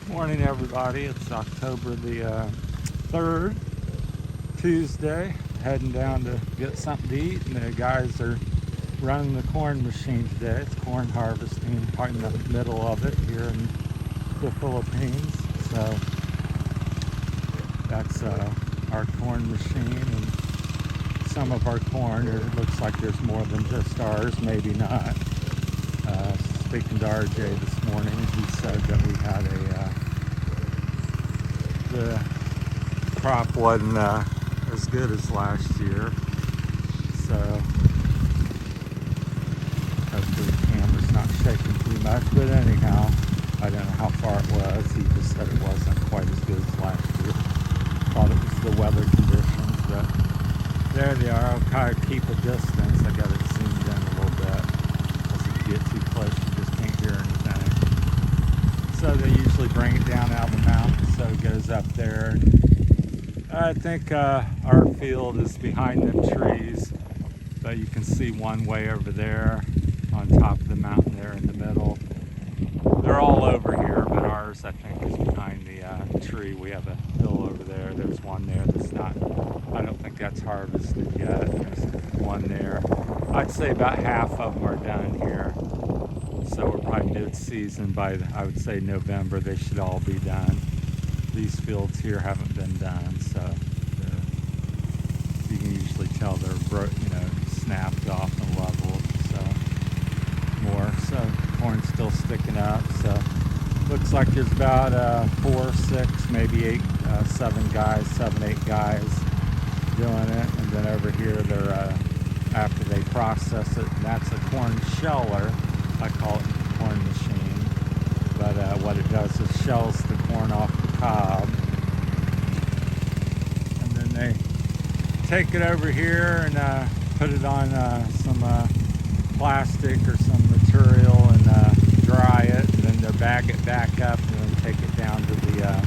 Morning, everybody. It's October the 3rd, Tuesday. Heading down to get something to eat, and the guys are running the corn machine today. It's corn harvesting, right in the middle of it here in the Philippines. So that's our corn machine, and some of our corn. It looks like there's more than just ours, maybe not. Speaking to RJ this morning, he said that we had the crop wasn't as good as last year, so hopefully the camera's not shaking too much. But anyhow, I don't know how far it was. He just said it wasn't quite as good as last year. Thought it was the weather conditions, but there they are. I'll kind of keep a distance. I got it zoomed in a little bit, because if you get too close, you just can't hear anything. So they usually bring it down out of the mountain, so it goes up there. I think our field is behind them trees, but you can see one way over there on top of the mountain there in the middle. They're all over here, but ours, I think, is behind the tree. We have a hill over there. There's one there that's not, I don't think that's harvested yet. There's one there. I'd say about half of them are done here. So we're probably mid-season by, I would say, November. They should all be done. These fields here haven't been done, so you can usually tell they're snapped off and leveled. So more. So corn's still sticking up. So looks like there's about 4, 6, maybe 8, 7 guys, 7, 8 guys doing it. And then over here, they're after they process it, and that's a corn sheller. I call it the corn machine, but what it does is shells the corn off the cob, and then they take it over here and put it on some plastic or some material and dry it, and then they bag it back up and then take it down to the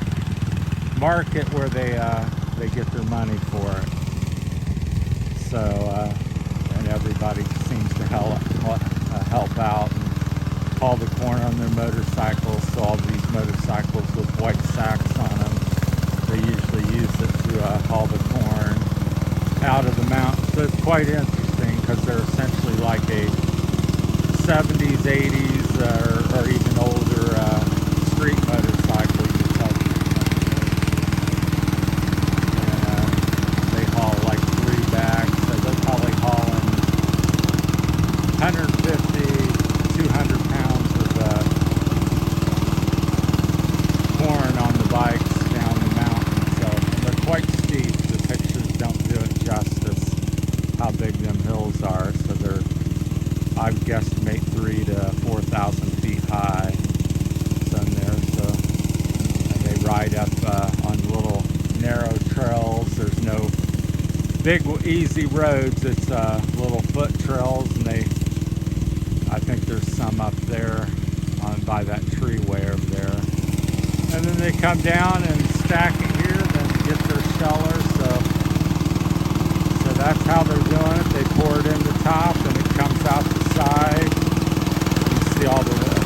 market where they get their money for it. So and everybody seems to help out and haul the corn on their motorcycles. So all these motorcycles with white sacks on them, they usually use it to haul the corn out of the mountain. So it's quite interesting, because they're essentially like a 70s, 80s, or even older street motorcycle. You can tell. And they haul like 3 bags, so they're probably hauling 150, 200 pounds of corn on the bikes down the mountain. So they're quite steep. The pictures don't do it justice how big them hills are. So they're, I guesstimate, 3,000 to 4,000 feet high. So in there, so and they ride up on little narrow trails. There's no big easy roads. It's little foot trails, and I think there's some up there by that tree way over there. And then they come down and stack it here, then get their sheller. So that's how they're doing it. They pour it in the top, and it comes out the side. You see all the